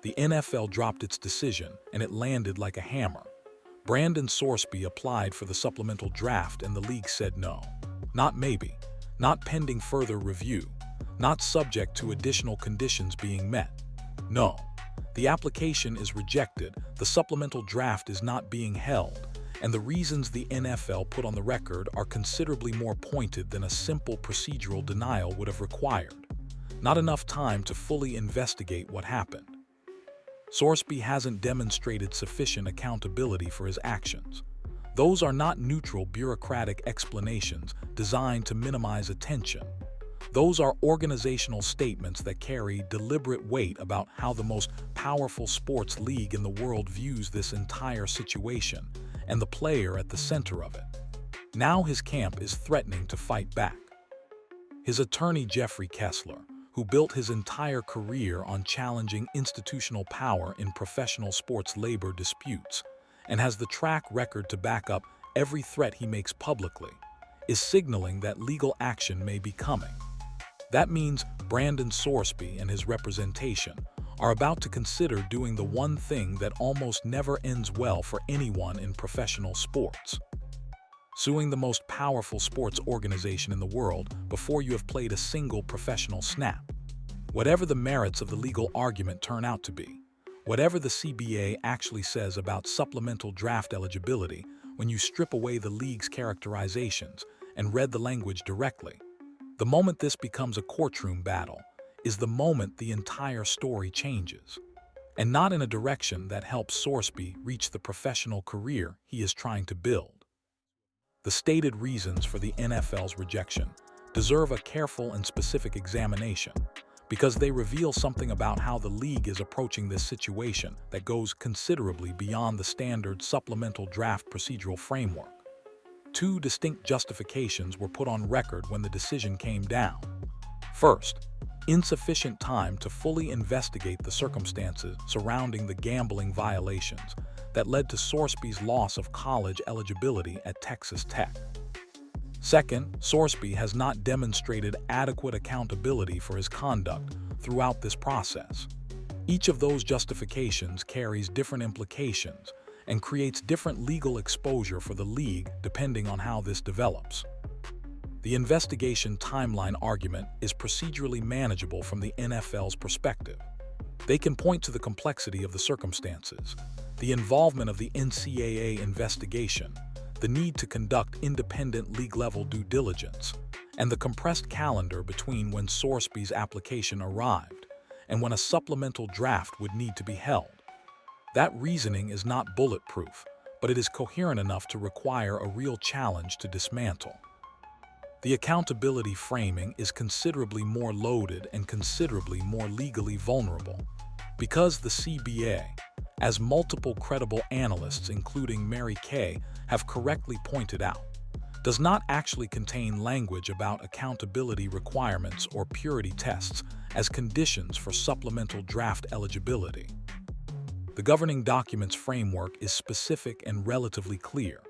The NFL dropped its decision, and it landed like a hammer. Brandon Sorsby applied for the supplemental draft, and the league said no. Not maybe, not pending further review, not subject to additional conditions being met. No. The application is rejected, the supplemental draft is not being held, and the reasons the NFL put on the record are considerably more pointed than a simple procedural denial would have required. Not enough time to fully investigate what happened. Sorsby hasn't demonstrated sufficient accountability for his actions. Those are not neutral bureaucratic explanations designed to minimize attention. Those are organizational statements that carry deliberate weight about how the most powerful sports league in the world views this entire situation and the player at the center of it. Now his camp is threatening to fight back. His attorney Jeffrey Kessler, who built his entire career on challenging institutional power in professional sports labor disputes, and has the track record to back up every threat he makes publicly, is signaling that legal action may be coming. That means Brandon Sorsby and his representation are about to consider doing the one thing that almost never ends well for anyone in professional sports: suing the most powerful sports organization in the world before you have played a single professional snap. Whatever the merits of the legal argument turn out to be, whatever the CBA actually says about supplemental draft eligibility when you strip away the league's characterizations and read the language directly, the moment this becomes a courtroom battle is the moment the entire story changes, and not in a direction that helps Sorsby reach the professional career he is trying to build. The stated reasons for the NFL's rejection deserve a careful and specific examination because they reveal something about how the league is approaching this situation that goes considerably beyond the standard supplemental draft procedural framework. Two distinct justifications were put on record when the decision came down. First, insufficient time to fully investigate the circumstances surrounding the gambling violations that led to Sorsby's loss of college eligibility at Texas Tech. Second, Sorsby has not demonstrated adequate accountability for his conduct throughout this process. Each of those justifications carries different implications and creates different legal exposure for the league depending on how this develops. The investigation timeline argument is procedurally manageable from the NFL's perspective. They can point to the complexity of the circumstances, the involvement of the NCAA investigation, the need to conduct independent league-level due diligence, and the compressed calendar between when Sorsby's application arrived and when a supplemental draft would need to be held. That reasoning is not bulletproof, but it is coherent enough to require a real challenge to dismantle. The accountability framing is considerably more loaded and considerably more legally vulnerable, because the CBA, as multiple credible analysts including Mary Kay have correctly pointed out, does not actually contain language about accountability requirements or purity tests as conditions for supplemental draft eligibility. The governing documents framework is specific and relatively clear.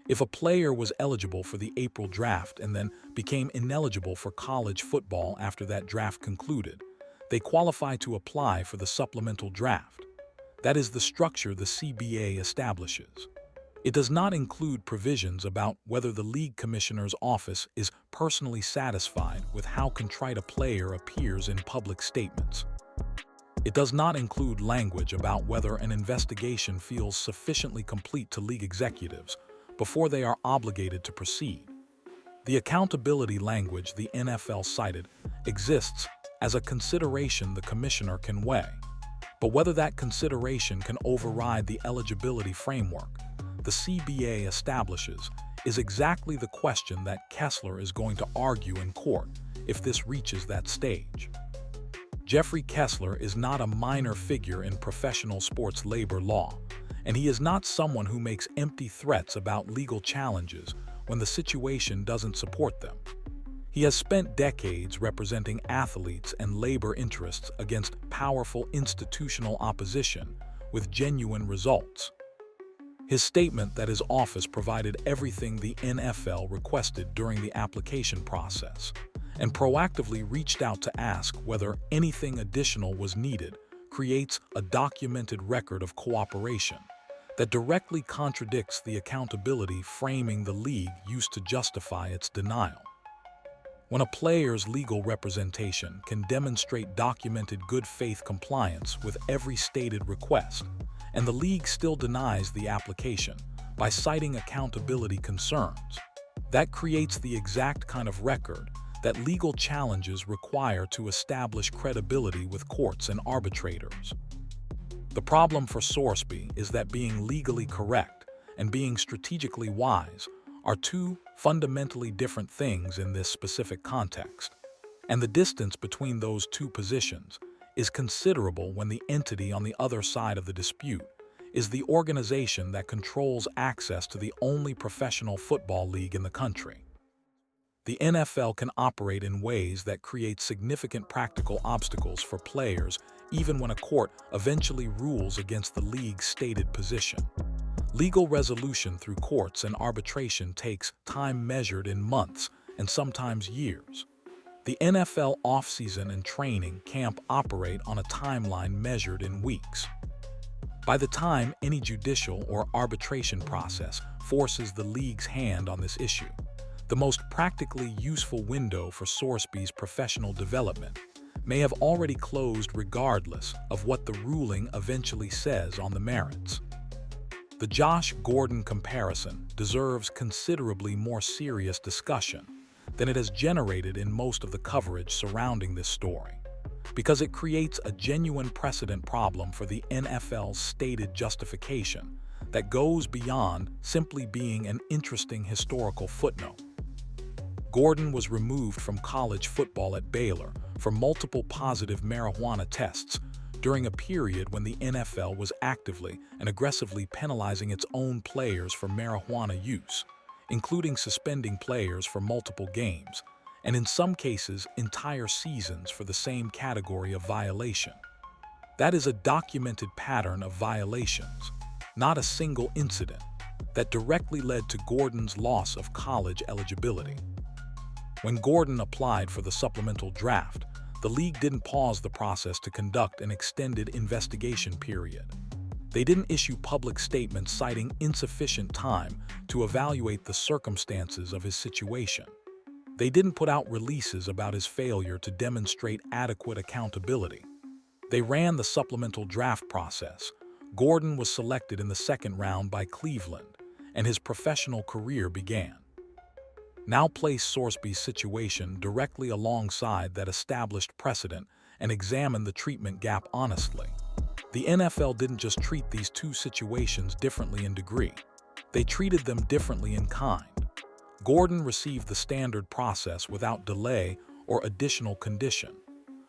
If a player was eligible for the April draft and then became ineligible for college football after that draft concluded, they qualify to apply for the supplemental draft. That is the structure the CBA establishes. It does not include provisions about whether the league commissioner's office is personally satisfied with how contrite a player appears in public statements. It does not include language about whether an investigation feels sufficiently complete to league executives before they are obligated to proceed. The accountability language the NFL cited exists as a consideration the commissioner can weigh. But whether that consideration can override the eligibility framework the CBA establishes is exactly the question that Kessler is going to argue in court if this reaches that stage. Jeffrey Kessler is not a minor figure in professional sports labor law, and he is not someone who makes empty threats about legal challenges when the situation doesn't support them. He has spent decades representing athletes and labor interests against powerful institutional opposition with genuine results. His statement that his office provided everything the NFL requested during the application process and proactively reached out to ask whether anything additional was needed creates a documented record of cooperation that directly contradicts the accountability framing the league used to justify its denial. When a player's legal representation can demonstrate documented good faith compliance with every stated request, and the league still denies the application by citing accountability concerns, that creates the exact kind of record that legal challenges require to establish credibility with courts and arbitrators. The problem for Sorsby is that being legally correct and being strategically wise are two fundamentally different things in this specific context, and the distance between those two positions is considerable when the entity on the other side of the dispute is the organization that controls access to the only professional football league in the country. The NFL can operate in ways that create significant practical obstacles for players even when a court eventually rules against the league's stated position. Legal resolution through courts and arbitration takes time measured in months and sometimes years. The NFL offseason and training camp operate on a timeline measured in weeks. By the time any judicial or arbitration process forces the league's hand on this issue, the most practically useful window for Sorsby's professional development may have already closed regardless of what the ruling eventually says on the merits. The Josh Gordon comparison deserves considerably more serious discussion than it has generated in most of the coverage surrounding this story, because it creates a genuine precedent problem for the NFL's stated justification that goes beyond simply being an interesting historical footnote. Gordon was removed from college football at Baylor for multiple positive marijuana tests during a period when the NFL was actively and aggressively penalizing its own players for marijuana use, including suspending players for multiple games, and in some cases entire seasons for the same category of violation. That is a documented pattern of violations, not a single incident, that directly led to Gordon's loss of college eligibility. When Gordon applied for the supplemental draft, the league didn't pause the process to conduct an extended investigation period. They didn't issue public statements citing insufficient time to evaluate the circumstances of his situation. They didn't put out releases about his failure to demonstrate adequate accountability. They ran the supplemental draft process. Gordon was selected in the second round by Cleveland, and his professional career began. Now place Sorsby's situation directly alongside that established precedent and examine the treatment gap honestly. The NFL didn't just treat these two situations differently in degree. They treated them differently in kind. Gordon received the standard process without delay or additional condition.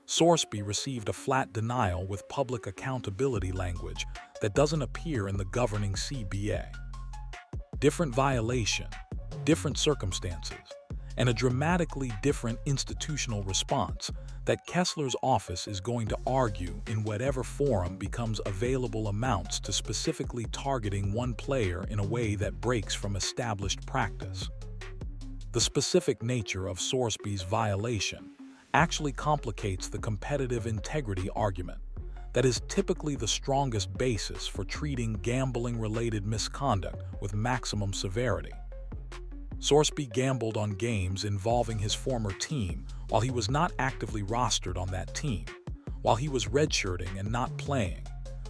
Sorsby received a flat denial with public accountability language that doesn't appear in the governing CBA. Different violation, different circumstances, and a dramatically different institutional response that Kessler's office is going to argue in whatever forum becomes available amounts to specifically targeting one player in a way that breaks from established practice. The specific nature of Sorsby's violation actually complicates the competitive integrity argument that is typically the strongest basis for treating gambling-related misconduct with maximum severity. Sorsby gambled on games involving his former team while he was not actively rostered on that team, while he was redshirting and not playing,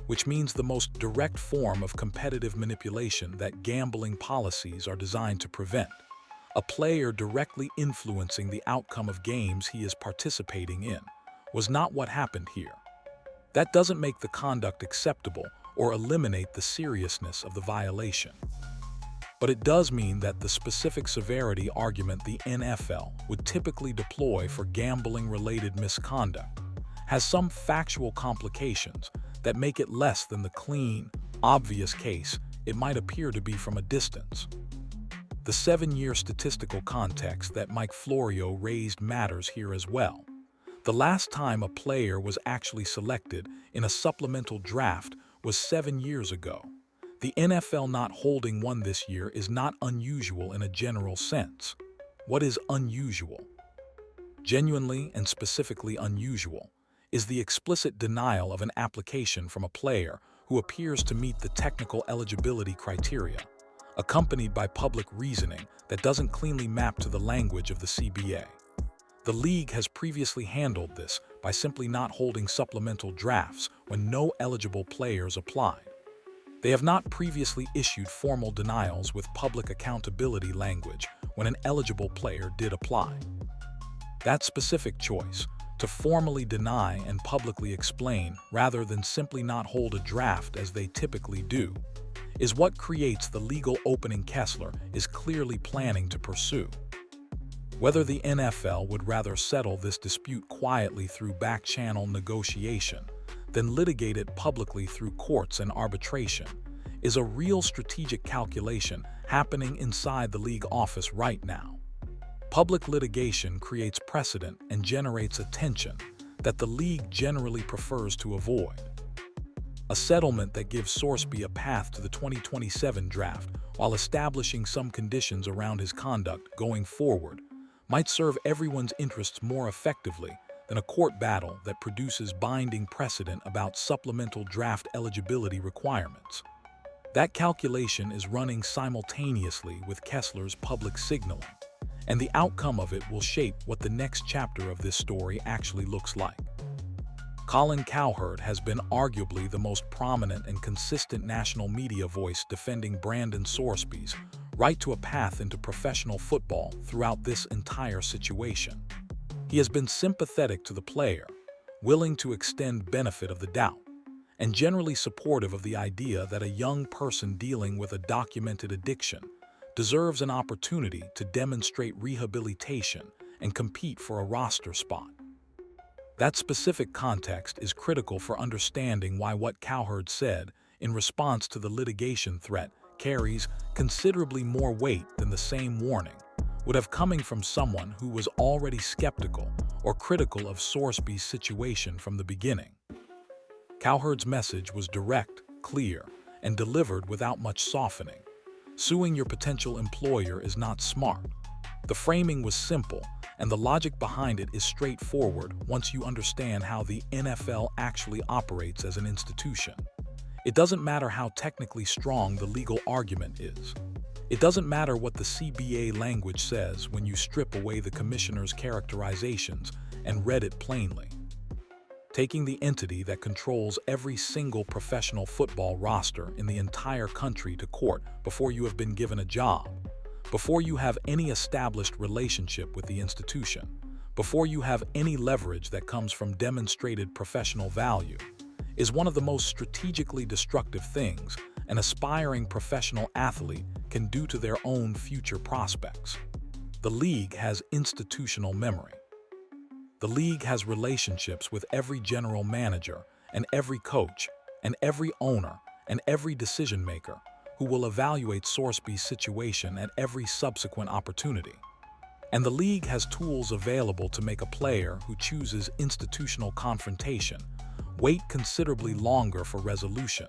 which means the most direct form of competitive manipulation that gambling policies are designed to prevent. A player directly influencing the outcome of games he is participating in was not what happened here. That doesn't make the conduct acceptable or eliminate the seriousness of the violation. But it does mean that the specific severity argument the NFL would typically deploy for gambling-related misconduct has some factual complications that make it less than the clean, obvious case it might appear to be from a distance. The 7-year statistical context that Mike Florio raised matters here as well. The last time a player was actually selected in a supplemental draft was 7 years ago. The NFL not holding one this year is not unusual in a general sense. What is unusual? Genuinely and specifically unusual is the explicit denial of an application from a player who appears to meet the technical eligibility criteria, accompanied by public reasoning that doesn't cleanly map to the language of the CBA. The league has previously handled this by simply not holding supplemental drafts when no eligible players applied. They have not previously issued formal denials with public accountability language when an eligible player did apply. That specific choice, to formally deny and publicly explain rather than simply not hold a draft as they typically do, is what creates the legal opening Kessler is clearly planning to pursue. Whether the NFL would rather settle this dispute quietly through back-channel negotiation than litigate it publicly through courts and arbitration is a real strategic calculation happening inside the league office right now. Public litigation creates precedent and generates attention that the league generally prefers to avoid. A settlement that gives Sorsby a path to the 2027 draft while establishing some conditions around his conduct going forward might serve everyone's interests more effectively than a court battle that produces binding precedent about supplemental draft eligibility requirements. That calculation is running simultaneously with Kessler's public signaling, and the outcome of it will shape what the next chapter of this story actually looks like. Colin Cowherd has been arguably the most prominent and consistent national media voice defending Brandon Sorsby's right to a path into professional football throughout this entire situation. He has been sympathetic to the player, willing to extend benefit of the doubt, and generally supportive of the idea that a young person dealing with a documented addiction deserves an opportunity to demonstrate rehabilitation and compete for a roster spot. That specific context is critical for understanding why what Cowherd said in response to the litigation threat carries considerably more weight than the same warning would have coming from someone who was already skeptical or critical of Sorsby's situation from the beginning. Cowherd's message was direct, clear, and delivered without much softening. Suing your potential employer is not smart. The framing was simple, and the logic behind it is straightforward once you understand how the NFL actually operates as an institution. It doesn't matter how technically strong the legal argument is. It doesn't matter what the CBA language says when you strip away the commissioner's characterizations and read it plainly. Taking the entity that controls every single professional football roster in the entire country to court before you have been given a job, before you have any established relationship with the institution, before you have any leverage that comes from demonstrated professional value, is one of the most strategically destructive things an aspiring professional athlete can do to their own future prospects. The league has institutional memory. The league has relationships with every general manager and every coach and every owner and every decision maker who will evaluate Sorsby's situation at every subsequent opportunity. And the league has tools available to make a player who chooses institutional confrontation wait considerably longer for resolution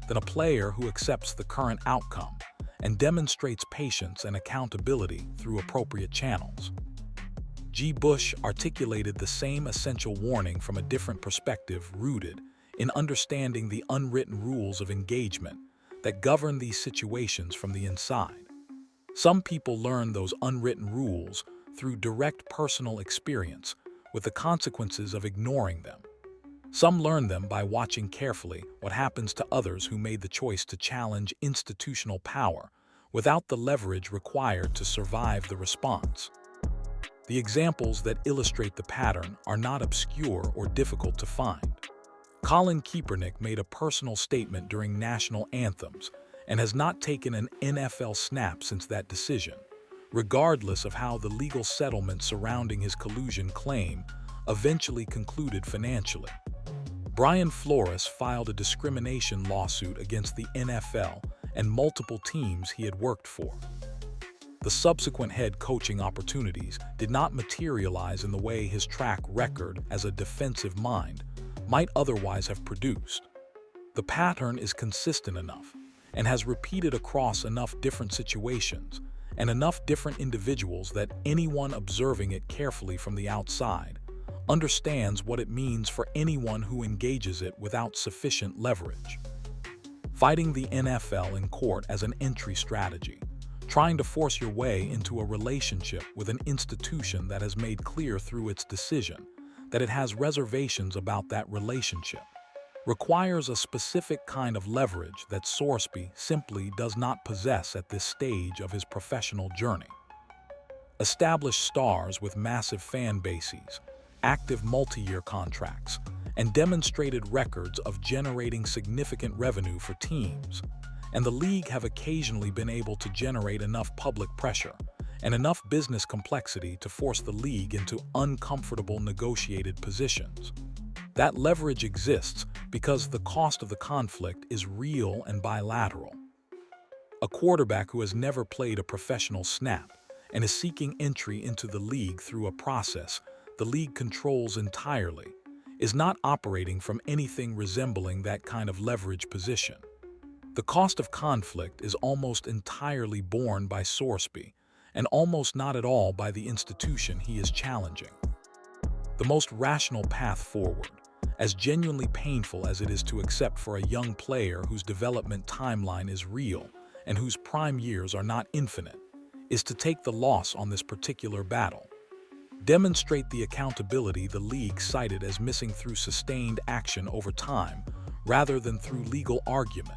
than a player who accepts the current outcome and demonstrates patience and accountability through appropriate channels. G. Bush articulated the same essential warning from a different perspective rooted in understanding the unwritten rules of engagement that govern these situations from the inside. Some people learn those unwritten rules through direct personal experience with the consequences of ignoring them. Some learn them by watching carefully what happens to others who made the choice to challenge institutional power without the leverage required to survive the response. The examples that illustrate the pattern are not obscure or difficult to find. Colin Kaepernick made a personal statement during national anthems and has not taken an NFL snap since that decision, regardless of how the legal settlement surrounding his collusion claim eventually concluded financially. Brian Flores filed a discrimination lawsuit against the NFL and multiple teams he had worked for. The subsequent head coaching opportunities did not materialize in the way his track record as a defensive mind might otherwise have produced. The pattern is consistent enough and has repeated across enough different situations and enough different individuals that anyone observing it carefully from the outside understands what it means for anyone who engages it without sufficient leverage. Fighting the NFL in court as an entry strategy, trying to force your way into a relationship with an institution that has made clear through its decision that it has reservations about that relationship, requires a specific kind of leverage that Sorsby simply does not possess at this stage of his professional journey. Established stars with massive fan bases, active multi-year contracts, and demonstrated records of generating significant revenue for teams, and the league have occasionally been able to generate enough public pressure and enough business complexity to force the league into uncomfortable negotiated positions. That leverage exists because the cost of the conflict is real and bilateral. A quarterback who has never played a professional snap and is seeking entry into the league through a process the league controls entirely is not operating from anything resembling that kind of leverage position. The cost of conflict is almost entirely borne by Sorsby, and almost not at all by the institution he is challenging. The most rational path forward, as genuinely painful as it is to accept for a young player whose development timeline is real and whose prime years are not infinite, is to take the loss on this particular battle. Demonstrate the accountability the league cited as missing through sustained action over time rather than through legal argument.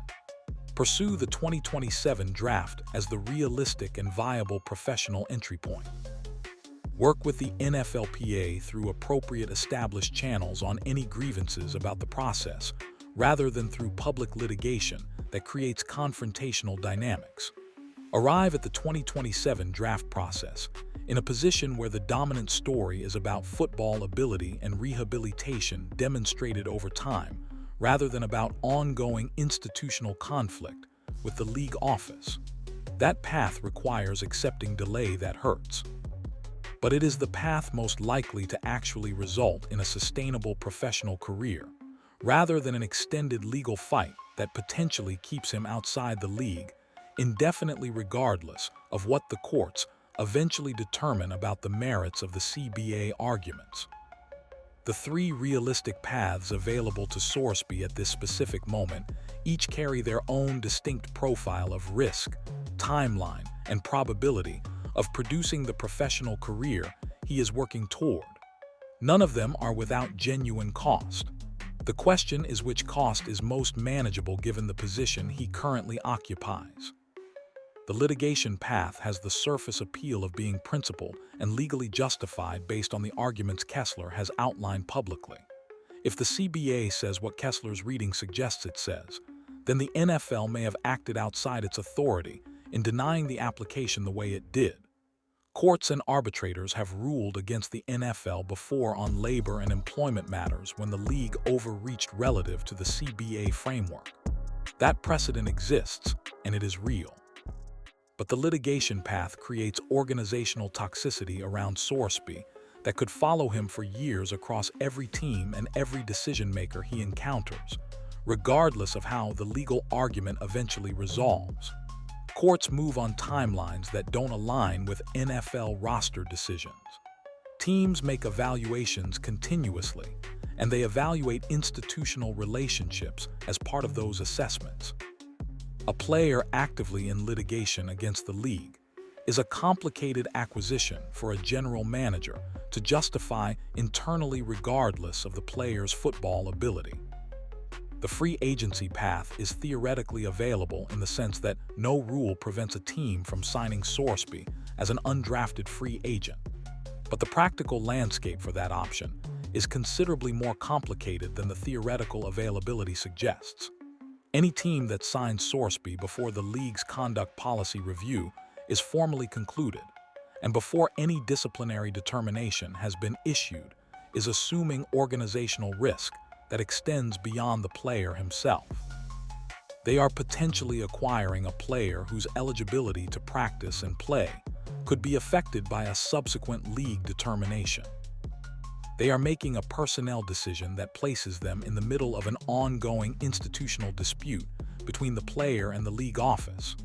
Pursue the 2027 draft as the realistic and viable professional entry point. Work with the NFLPA through appropriate established channels on any grievances about the process, rather than through public litigation that creates confrontational dynamics. Arrive at the 2027 draft process in a position where the dominant story is about football ability and rehabilitation demonstrated over time, rather than about ongoing institutional conflict with the league office. That path requires accepting delay that hurts. But it is the path most likely to actually result in a sustainable professional career, rather than an extended legal fight that potentially keeps him outside the league indefinitely, regardless of what the courts eventually determine about the merits of the CBA arguments. The three realistic paths available to Sorsby at this specific moment each carry their own distinct profile of risk, timeline, and probability of producing the professional career he is working toward. None of them are without genuine cost. The question is which cost is most manageable given the position he currently occupies. The litigation path has the surface appeal of being principled and legally justified based on the arguments Kessler has outlined publicly. If the CBA says what Kessler's reading suggests it says, then the NFL may have acted outside its authority in denying the application the way it did. Courts and arbitrators have ruled against the NFL before on labor and employment matters when the league overreached relative to the CBA framework. That precedent exists, and it is real. But the litigation path creates organizational toxicity around Sorsby that could follow him for years across every team and every decision-maker he encounters, regardless of how the legal argument eventually resolves. Courts move on timelines that don't align with NFL roster decisions. Teams make evaluations continuously, and they evaluate institutional relationships as part of those assessments. A player actively in litigation against the league is a complicated acquisition for a general manager to justify internally regardless of the player's football ability. The free agency path is theoretically available in the sense that no rule prevents a team from signing Sorsby as an undrafted free agent. But the practical landscape for that option is considerably more complicated than the theoretical availability suggests. Any team that signs Sorsby before the league's conduct policy review is formally concluded, and before any disciplinary determination has been issued, is assuming organizational risk that extends beyond the player himself. They are potentially acquiring a player whose eligibility to practice and play could be affected by a subsequent league determination. They are making a personnel decision that places them in the middle of an ongoing institutional dispute between the player and the league office.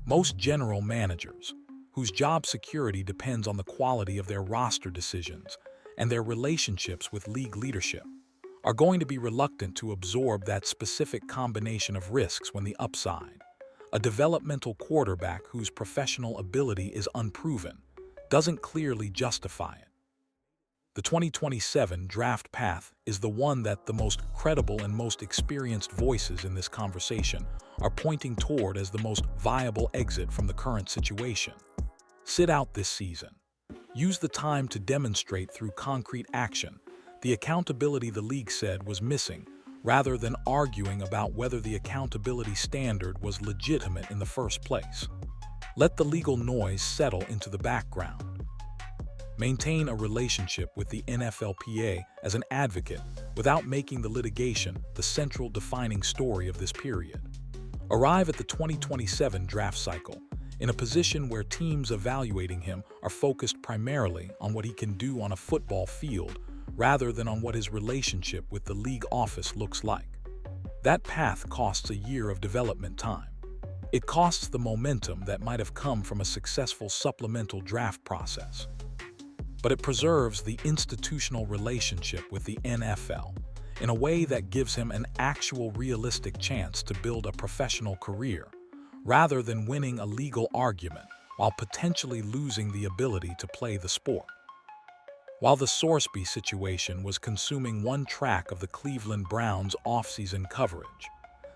Most general managers, whose job security depends on the quality of their roster decisions and their relationships with league leadership, are going to be reluctant to absorb that specific combination of risks when the upside, a developmental quarterback whose professional ability is unproven, doesn't clearly justify it. The 2027 draft path is the one that the most credible and most experienced voices in this conversation are pointing toward as the most viable exit from the current situation. Sit out this season. Use the time to demonstrate through concrete action the accountability the league said was missing, rather than arguing about whether the accountability standard was legitimate in the first place. Let the legal noise settle into the background. Maintain a relationship with the NFLPA as an advocate without making the litigation the central defining story of this period. Arrive at the 2027 draft cycle in a position where teams evaluating him are focused primarily on what he can do on a football field rather than on what his relationship with the league office looks like. That path costs a year of development time. It costs the momentum that might have come from a successful supplemental draft process. But it preserves the institutional relationship with the NFL in a way that gives him an actual realistic chance to build a professional career, rather than winning a legal argument while potentially losing the ability to play the sport. While the Sorsby situation was consuming one track of the Cleveland Browns' offseason coverage,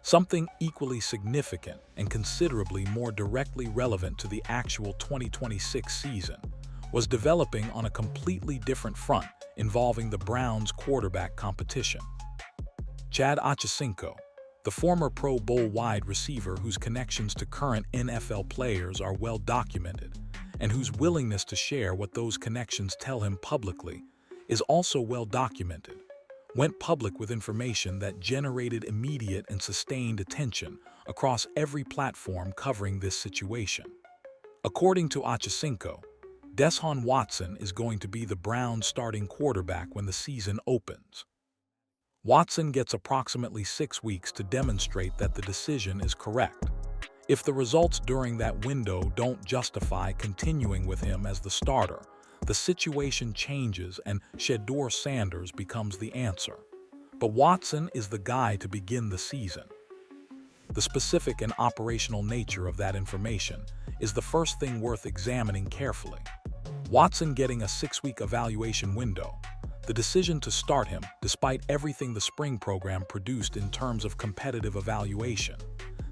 something equally significant and considerably more directly relevant to the actual 2026 season was developing on a completely different front involving the Browns' quarterback competition. Chad Ochocinco, the former Pro Bowl wide receiver whose connections to current NFL players are well documented, and whose willingness to share what those connections tell him publicly is also well documented, went public with information that generated immediate and sustained attention across every platform covering this situation. According to Ochocinco, Deshaun Watson is going to be the Browns' starting quarterback when the season opens. Watson gets approximately 6 weeks to demonstrate that the decision is correct. If the results during that window don't justify continuing with him as the starter, the situation changes and Shedeur Sanders becomes the answer. But Watson is the guy to begin the season. The specific and operational nature of that information is the first thing worth examining carefully. Watson getting a 6-week evaluation window, the decision to start him despite everything the spring program produced in terms of competitive evaluation,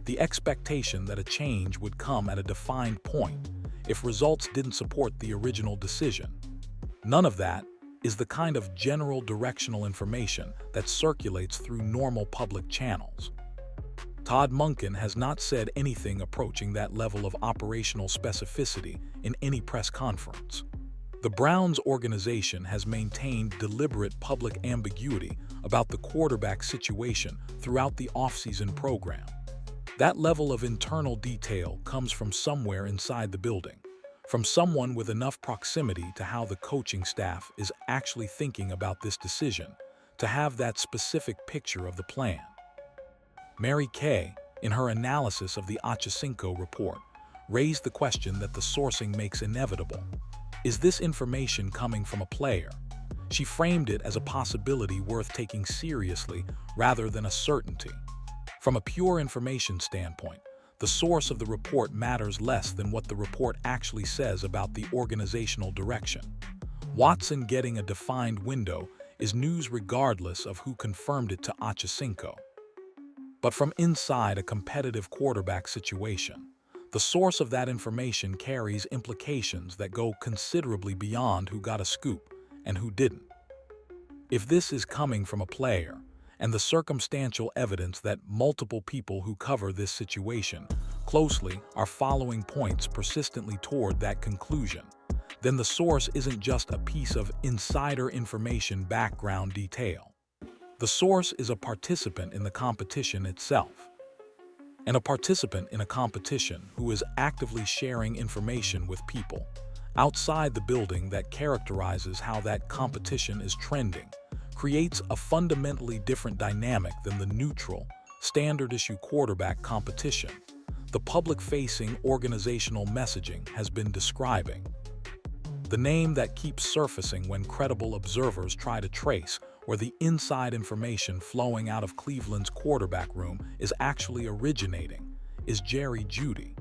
the expectation that a change would come at a defined point if results didn't support the original decision. None of that is the kind of general directional information that circulates through normal public channels. Todd Monken has not said anything approaching that level of operational specificity in any press conference. The Browns organization has maintained deliberate public ambiguity about the quarterback situation throughout the offseason program. That level of internal detail comes from somewhere inside the building, from someone with enough proximity to how the coaching staff is actually thinking about this decision to have that specific picture of the plan. Mary Kay, in her analysis of the Ochocinco report, raised the question that the sourcing makes inevitable. Is this information coming from a player? She framed it as a possibility worth taking seriously rather than a certainty. From a pure information standpoint, the source of the report matters less than what the report actually says about the organizational direction. Watson getting a defined window is news regardless of who confirmed it to Ochocinco. But from inside a competitive quarterback situation, the source of that information carries implications that go considerably beyond who got a scoop and who didn't. If this is coming from a player, and the circumstantial evidence that multiple people who cover this situation closely are following points persistently toward that conclusion, then the source isn't just a piece of insider information background detail. The source is a participant in the competition itself, and a participant in a competition who is actively sharing information with people outside the building that characterizes how that competition is trending, creates a fundamentally different dynamic than the neutral, standard-issue quarterback competition the public-facing organizational messaging has been describing. the name that keeps surfacing when credible observers try to trace where the inside information flowing out of Cleveland's quarterback room is actually originating, is Jeudy.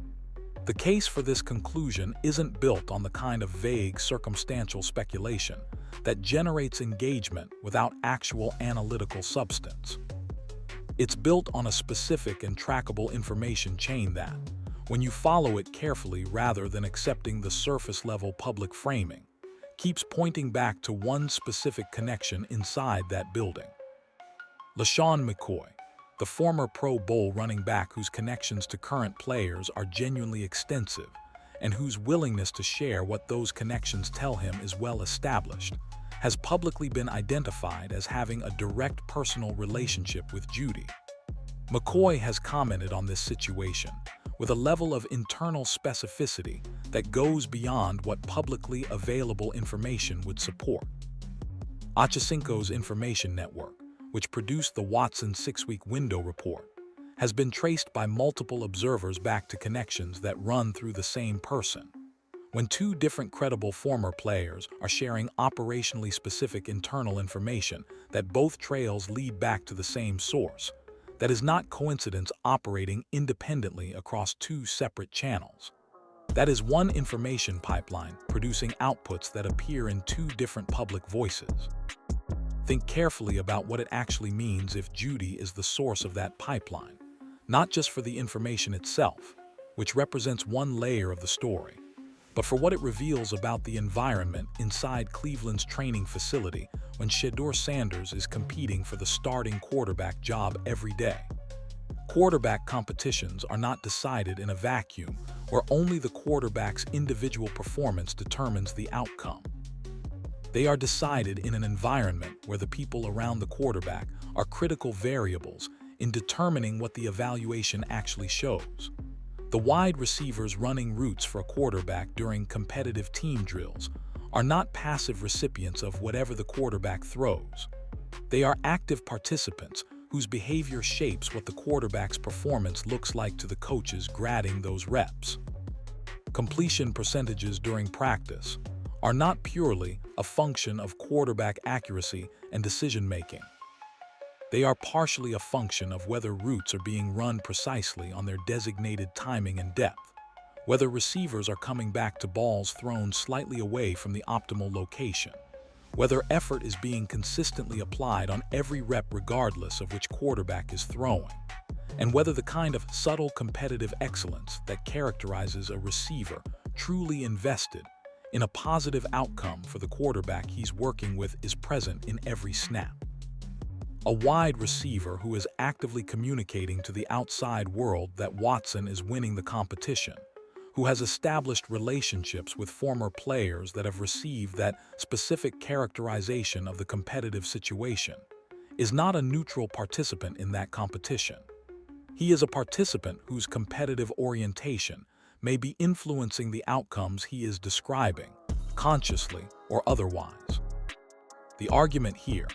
The case for this conclusion isn't built on the kind of vague circumstantial speculation that generates engagement without actual analytical substance. It's built on a specific and trackable information chain that, when you follow it carefully rather than accepting the surface-level public framing, keeps pointing back to one specific connection inside that building. LeSean McCoy, the former Pro Bowl running back whose connections to current players are genuinely extensive and whose willingness to share what those connections tell him is well established, has publicly been identified as having a direct personal relationship with Jeudy. McCoy has commented on this situation with a level of internal specificity that goes beyond what publicly available information would support. Ochocinco's information network, which produced the Watson 6-week window report, has been traced by multiple observers back to connections that run through the same person. When two different credible former players are sharing operationally specific internal information that both trails lead back to the same source, that is not coincidence operating independently across two separate channels. That is one information pipeline producing outputs that appear in two different public voices. Think carefully about what it actually means if Jeudy is the source of that pipeline, not just for the information itself, which represents one layer of the story, but for what it reveals about the environment inside Cleveland's training facility when Shedeur Sanders is competing for the starting quarterback job every day. Quarterback competitions are not decided in a vacuum where only the quarterback's individual performance determines the outcome. They are decided in an environment where the people around the quarterback are critical variables in determining what the evaluation actually shows. The wide receivers running routes for a quarterback during competitive team drills are not passive recipients of whatever the quarterback throws. They are active participants whose behavior shapes what the quarterback's performance looks like to the coaches grading those reps. Completion percentages during practice are not purely a function of quarterback accuracy and decision-making. They are partially a function of whether routes are being run precisely on their designated timing and depth, whether receivers are coming back to balls thrown slightly away from the optimal location, whether effort is being consistently applied on every rep regardless of which quarterback is throwing, and whether the kind of subtle competitive excellence that characterizes a receiver truly invested in a positive outcome for the quarterback he's working with is present in every snap. A wide receiver who is actively communicating to the outside world that Watson is winning the competition, who has established relationships with former players that have received that specific characterization of the competitive situation, is not a neutral participant in that competition. He is a participant whose competitive orientation may be influencing the outcomes he is describing, consciously or otherwise. The argument here,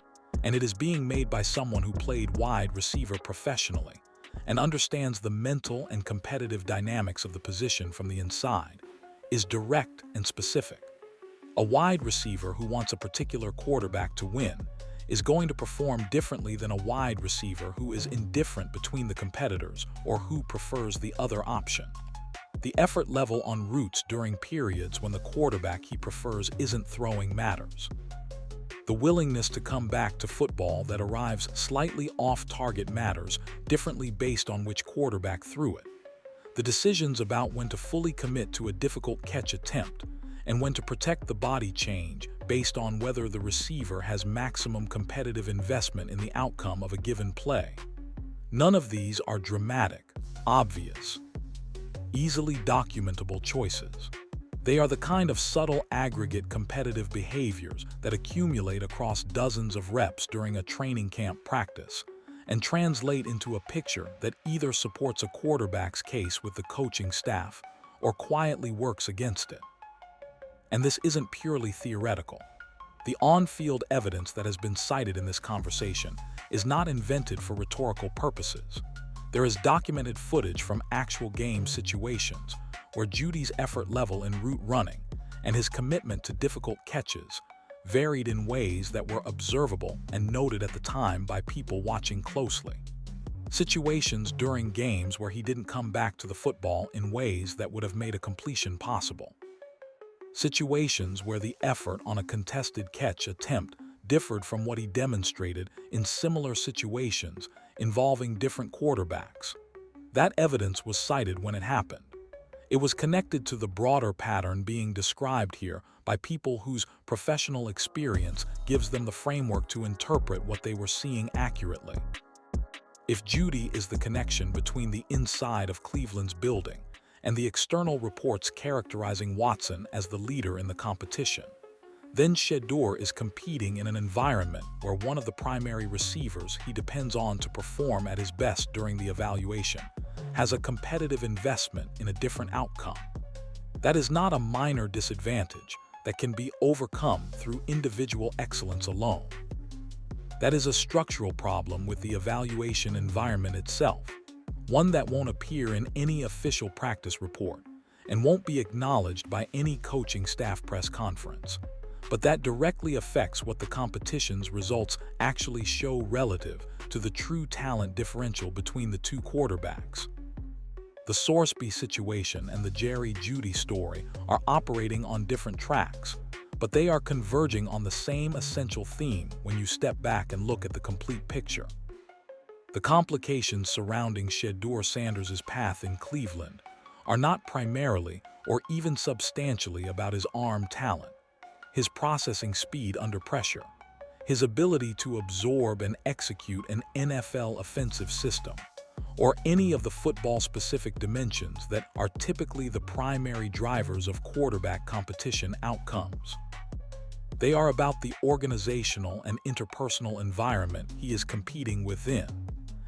and it is being made by someone who played wide receiver professionally and understands the mental and competitive dynamics of the position from the inside, is direct and specific. A wide receiver who wants a particular quarterback to win is going to perform differently than a wide receiver who is indifferent between the competitors or who prefers the other option. The effort level on routes during periods when the quarterback he prefers isn't throwing matters. The willingness to come back to football that arrives slightly off-target matters differently based on which quarterback threw it. The decisions about when to fully commit to a difficult catch attempt and when to protect the body change based on whether the receiver has maximum competitive investment in the outcome of a given play. None of these are dramatic, obvious, easily documentable choices. They are the kind of subtle aggregate competitive behaviors that accumulate across dozens of reps during a training camp practice and translate into a picture that either supports a quarterback's case with the coaching staff or quietly works against it. And this isn't purely theoretical. The on-field evidence that has been cited in this conversation is not invented for rhetorical purposes. There is documented footage from actual game situations where Jeudy's effort level in route running and his commitment to difficult catches varied in ways that were observable and noted at the time by people watching closely. Situations during games where he didn't come back to the football in ways that would have made a completion possible. Situations where the effort on a contested catch attempt differed from what he demonstrated in similar situations involving different quarterbacks. That evidence was cited when it happened. It was connected to the broader pattern being described here by people whose professional experience gives them the framework to interpret what they were seeing accurately. If Jeudy is the connection between the inside of Cleveland's building and the external reports characterizing Watson as the leader in the competition, then Shedeur is competing in an environment where one of the primary receivers he depends on to perform at his best during the evaluation has a competitive investment in a different outcome. That is not a minor disadvantage that can be overcome through individual excellence alone. That is a structural problem with the evaluation environment itself, one that won't appear in any official practice report and won't be acknowledged by any coaching staff press conference, but that directly affects what the competition's results actually show relative to the true talent differential between the two quarterbacks. The Sorsby situation and the Jeudy story are operating on different tracks, but they are converging on the same essential theme when you step back and look at the complete picture. The complications surrounding Shedeur Sanders' path in Cleveland are not primarily or even substantially about his arm talent, his processing speed under pressure, his ability to absorb and execute an NFL offensive system, or any of the football-specific dimensions that are typically the primary drivers of quarterback competition outcomes. They are about the organizational and interpersonal environment he is competing within,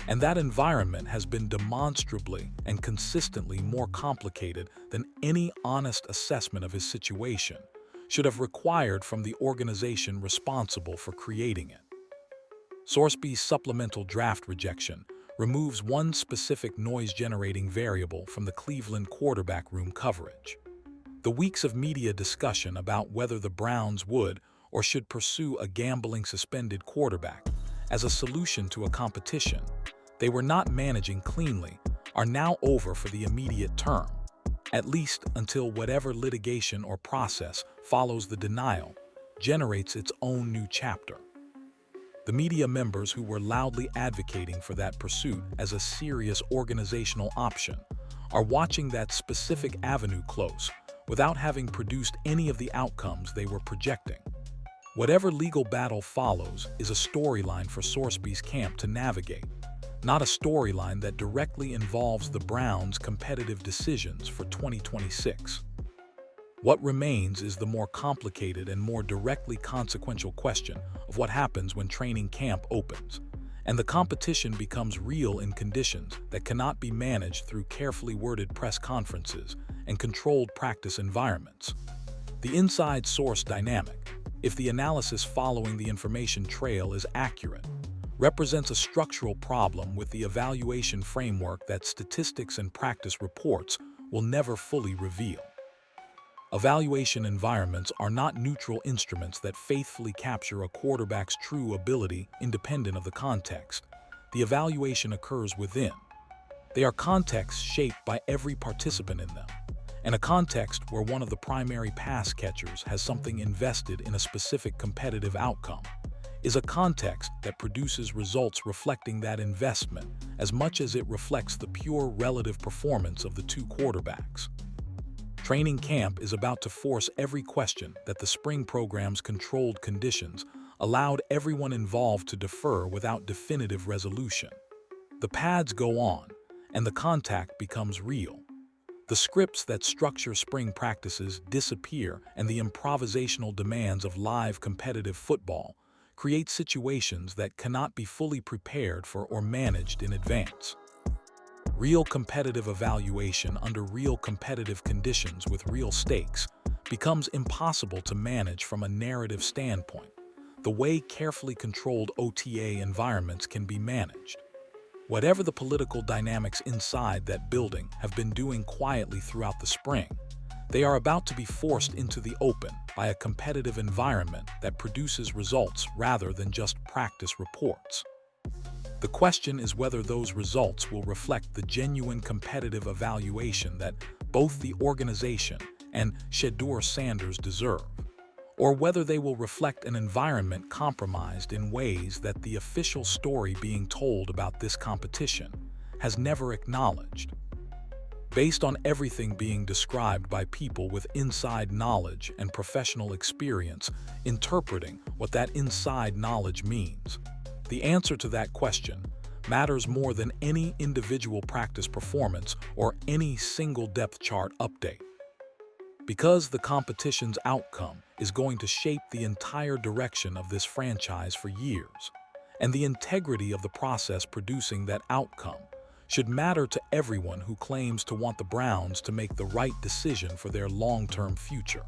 and that environment has been demonstrably and consistently more complicated than any honest assessment of his situation should have required from the organization responsible for creating it. Sorsby's supplemental draft rejection removes one specific noise-generating variable from the Cleveland quarterback room coverage. The weeks of media discussion about whether the Browns would or should pursue a gambling suspended quarterback as a solution to a competition they were not managing cleanly are now over for the immediate term, at least until whatever litigation or process follows the denial generates its own new chapter. The media members who were loudly advocating for that pursuit as a serious organizational option are watching that specific avenue close without having produced any of the outcomes they were projecting. Whatever legal battle follows is a storyline for Sorsby's camp to navigate, not a storyline that directly involves the Browns' competitive decisions for 2026. What remains is the more complicated and more directly consequential question of what happens when training camp opens, and the competition becomes real in conditions that cannot be managed through carefully worded press conferences and controlled practice environments. The inside source dynamic, if the analysis following the information trail is accurate, represents a structural problem with the evaluation framework that statistics and practice reports will never fully reveal. Evaluation environments are not neutral instruments that faithfully capture a quarterback's true ability independent of the context. The evaluation occurs within. They are contexts shaped by every participant in them, and a context where one of the primary pass catchers has something invested in a specific competitive outcome is a context that produces results reflecting that investment as much as it reflects the pure relative performance of the two quarterbacks. Training camp is about to force every question that the spring program's controlled conditions allowed everyone involved to defer without definitive resolution. The pads go on, and the contact becomes real. The scripts that structure spring practices disappear, and the improvisational demands of live competitive football create situations that cannot be fully prepared for or managed in advance. Real competitive evaluation under real competitive conditions with real stakes becomes impossible to manage from a narrative standpoint, the way carefully controlled OTA environments can be managed. Whatever the political dynamics inside that building have been doing quietly throughout the spring, They are about to be forced into the open by a competitive environment that produces results rather than just practice reports. The question is whether those results will reflect the genuine competitive evaluation that both the organization and Shedeur Sanders deserve, or whether they will reflect an environment compromised in ways that the official story being told about this competition has never acknowledged. Based on everything being described by people with inside knowledge and professional experience interpreting what that inside knowledge means, the answer to that question matters more than any individual practice performance or any single depth chart update. Because the competition's outcome is going to shape the entire direction of this franchise for years, and the integrity of the process producing that outcome should matter to everyone who claims to want the Browns to make the right decision for their long-term future.